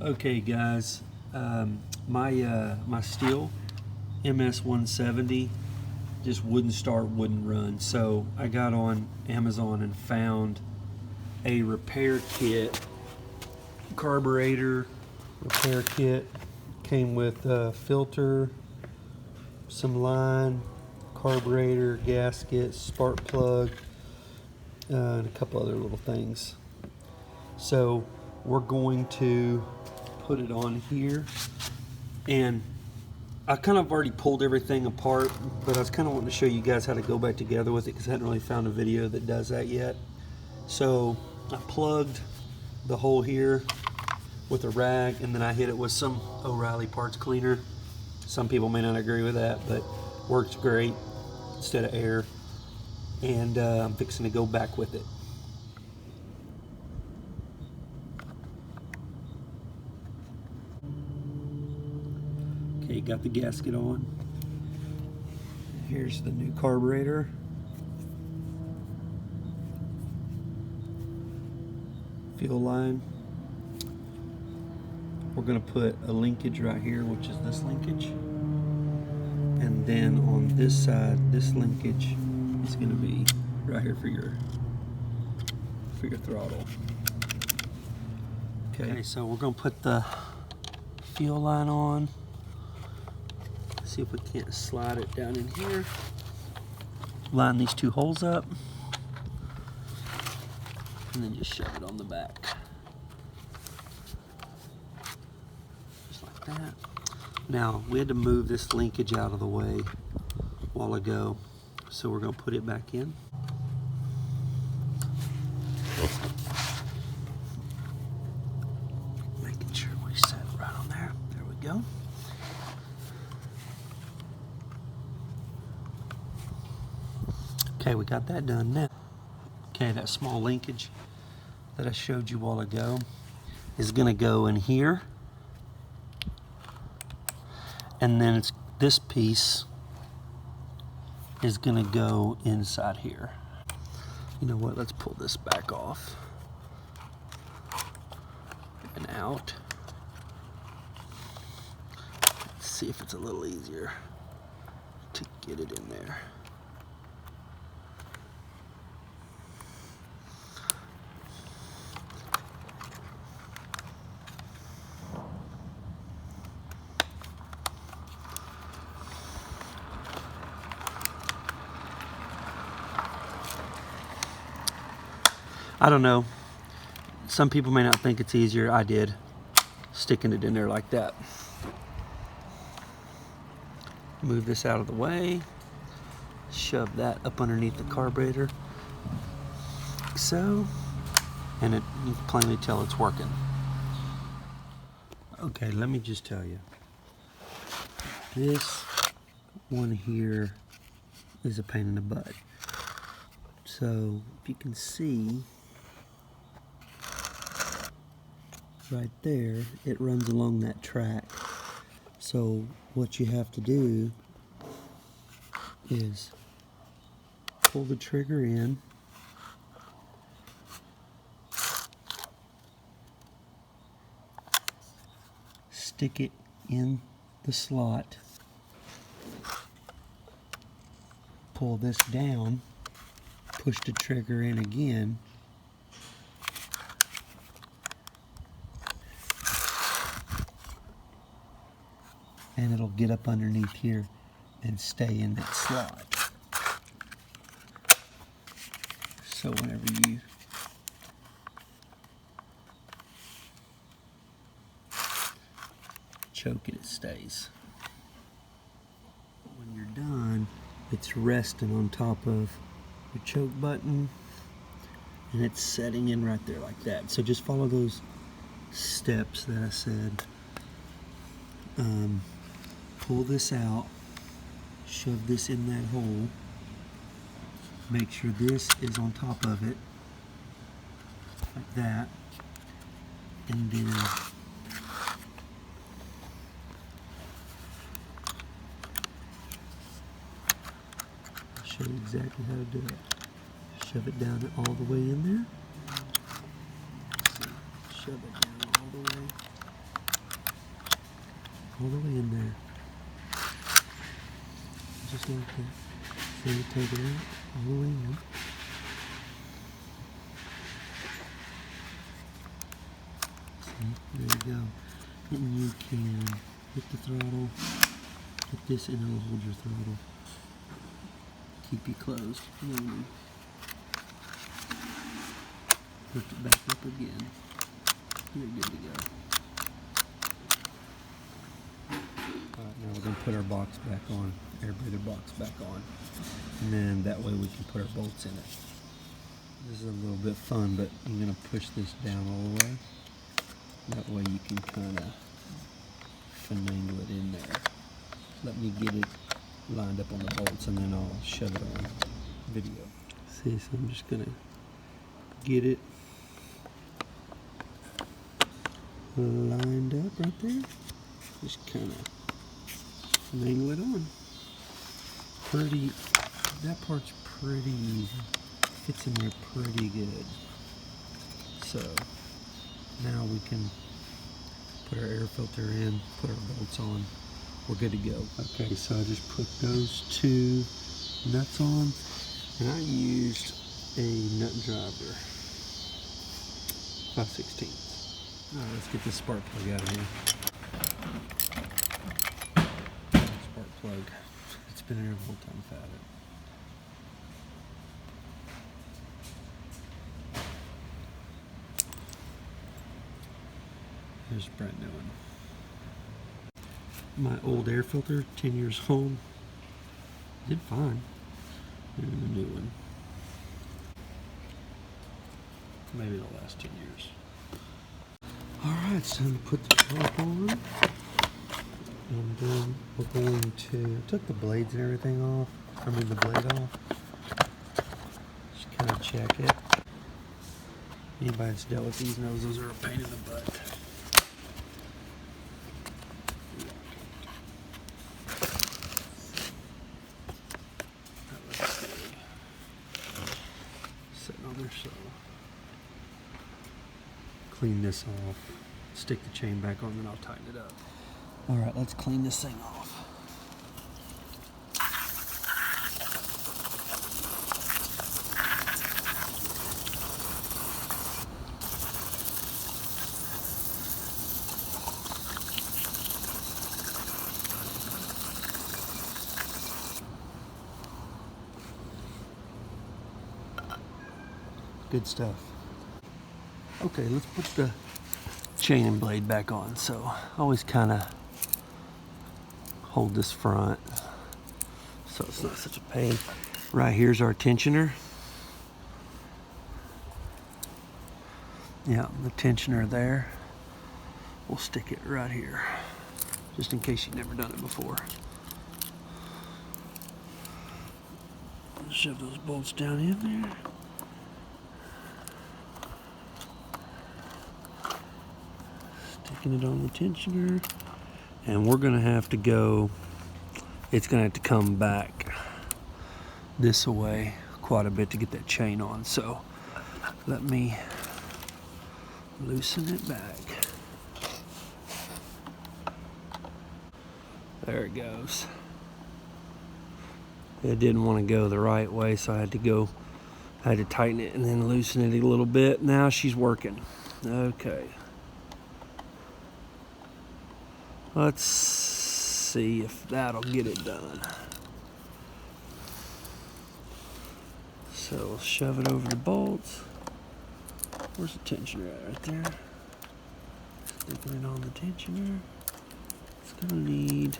Okay guys, my Stihl MS170 just wouldn't start, wouldn't run. So I got on Amazon and found a repair kit, carburetor repair kit. Came with a filter, some line, carburetor, gasket, spark plug, and a couple other little things. So we're going to put it on here, and I kind of already pulled everything apart, but I was kind of wanting to show you guys how to go back together with it because I hadn't really found a video that does that yet. So I plugged the hole here with a rag, and then I hit it with some O'Reilly parts cleaner. Some people may not agree with that, but works great instead of air. And I'm fixing to go back with it. Okay, got the gasket on. Here's the new carburetor. Fuel line. We're going to put a linkage right here, which is this linkage. And then on this side, this linkage is going to be right here for your throttle. Okay, so we're going to put the fuel line on. See if we can't slide it down in here. Line these two holes up, and then just shove it on the back. Just like that. Now, we had to move this linkage out of the way a while ago, so we're going to put it back in. Making sure we set it right on there. There we go. Okay, we got that done now. Okay, that small linkage that I showed you a while ago is going to go in here. And then this piece is going to go inside here. You know what? Let's pull this back off and out. Let's see if it's a little easier to get it in there. I don't know. Some people may not think it's easier. I did, sticking it in there like that. Move this out of the way. Shove that up underneath the carburetor, like so. And you can plainly tell it's working. Okay, let me just tell you. This one here is a pain in the butt. So, if you can see, right there, it runs along that track. So what you have to do is pull the trigger in, stick it in the slot, pull this down, push the trigger in again, and it'll get up underneath here and stay in that slot. So whenever you choke it, it stays. When you're done, it's resting on top of your choke button, and it's setting in right there like that. So just follow those steps that I said. Pull this out, shove this in that hole, make sure this is on top of it, like that, and then I'll show you exactly how to do it. Shove it down all the way in there. Shove it down all the way. all the way in there. Just like that. So you take it out all the way in. See, there you go. And you can hit the throttle, hit this, and it'll hold your throttle. Keep you closed. And then lift it back up again. You're good to go. Alright, now we're going to put our box back on, air breather box back on. And then that way we can put our bolts in it. This is a little bit fun, but I'm going to push this down all the way. That way you can kind of finagle it in there. Let me get it lined up on the bolts and then I'll shove it on video. See, so I'm just going to get it lined up right there. Just kind of finagle it on. Pretty, that part's pretty easy. Fits in there pretty good. So now we can put our air filter in, put our bolts on. We're good to go. Okay, so I just put those two nuts on, and I used a nut driver, 5/16. All right, let's get this spark plug out of here. Spark plug. It's been here the whole time I've had it. Here's a brand new one. My old air filter, 10 years old, did fine. And a new one. Maybe it'll last 10 years. Alright, it's time to put the top on. And then we're going to, I took the blades and everything off. I mean the blade off. Just kind of check it. Anybody that's dealt with these knows those are a pain in the butt. Sitting on there, so clean this off, stick the chain back on, then I'll tighten it up. All right, let's clean this thing off. Good stuff. Okay, let's put the chain and blade back on. So I always kind of hold this front so it's not such a pain. Right here's our tensioner. Yeah, the tensioner there. We'll stick it right here, just in case you've never done it before. Shove those bolts down in there. Sticking it on the tensioner, and we're gonna have to go, it's gonna have to come back this way quite a bit to get that chain on, so let me loosen it back. There it goes. It didn't want to go the right way, so I had to tighten it and then loosen it a little bit. Now she's working. Okay. Let's see if that'll get it done. So we'll shove it over the bolts. Where's the tensioner at? Right there. Sticking it on the tensioner. It's gonna need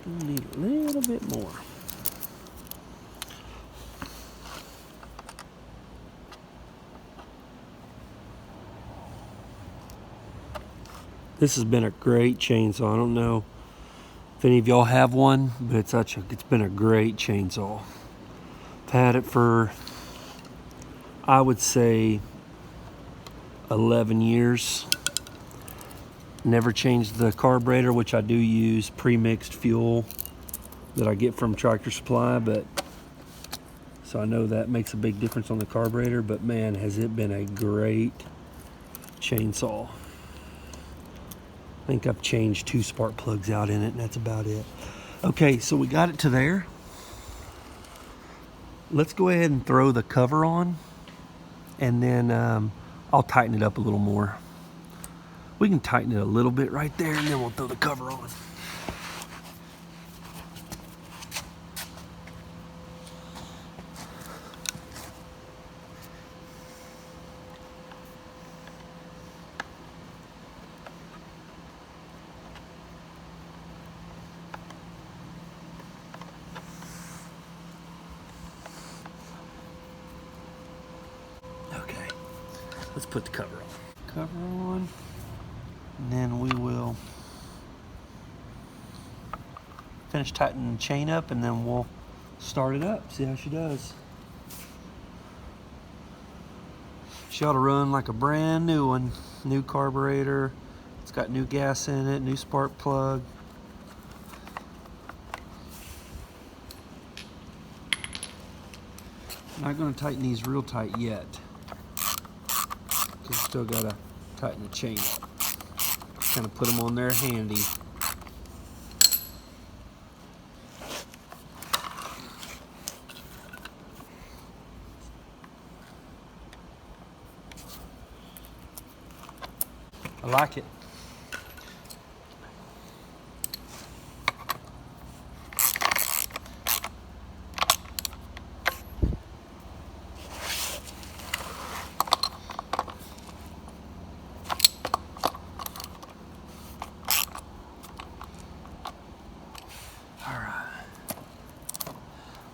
a little bit more. This has been a great chainsaw. I don't know if any of y'all have one, but it's been a great chainsaw. I've had it for, I would say, 11 years. Never changed the carburetor, which I do use pre-mixed fuel that I get from Tractor Supply, but so I know that makes a big difference on the carburetor, but man, has it been a great chainsaw. think I've changed 2 spark plugs out in it, and that's about it. Okay, so we got it to there. Let's go ahead and throw the cover on, and then I'll tighten it up a little more. We can tighten it a little bit right there, and then we'll throw the cover on. Let's put the cover on. Cover on, and then we will finish tightening the chain up, and then we'll start it up, see how she does. She ought to run like a brand new one. New carburetor, it's got new gas in it, new spark plug. Not going to tighten these real tight yet. Still gotta tighten the chain up. Kind of put them on there handy. I like it.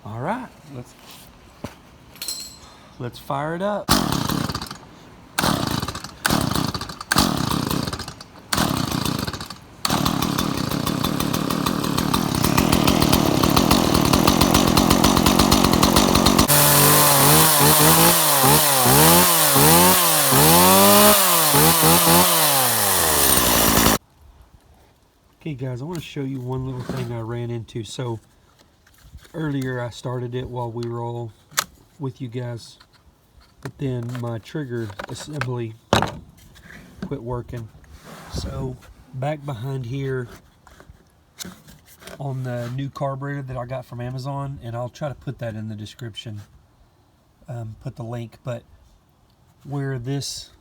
All right, let's fire it up. Okay guys, I want to show you one little thing I ran into. So earlier I started it while we were all with you guys, but then my trigger assembly quit working. So back behind here on the new carburetor that I got from Amazon, and I'll try to put that in the description, put the link, but where this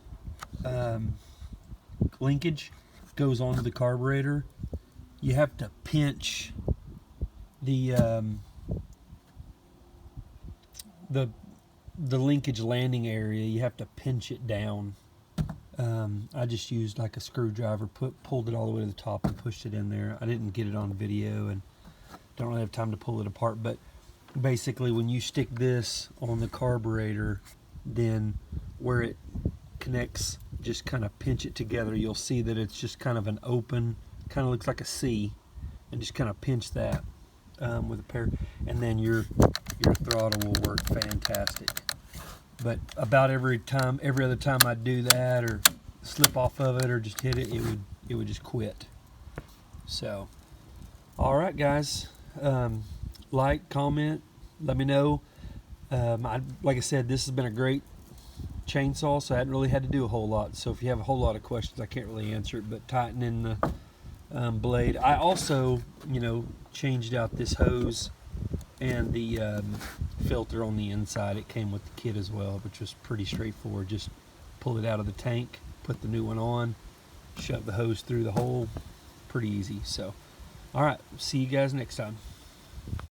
linkage goes onto the carburetor, you have to pinch the linkage landing area. You have to pinch it down. I just used like a screwdriver, pulled it all the way to the top and pushed it in there. I didn't get it on video and don't really have time to pull it apart, but basically when you stick this on the carburetor, then where it connects, just kind of pinch it together. You'll see that it's just kind of an open, kind of looks like a C, and just kind of pinch that with a pair, and then your throttle will work fantastic. But about every other time I do that or slip off of it or just hit it, it would just quit. So, all right, guys, like, comment, let me know. Like I said, this has been a great chainsaw, so I hadn't really had to do a whole lot. So if you have a whole lot of questions, I can't really answer it. But tightening the blade, I also, changed out this hose and the filter on the inside. It came with the kit as well, which was pretty straightforward. Just pull it out of the tank, put the new one on, shove the hose through the hole. Pretty easy. So, all right, see you guys next time.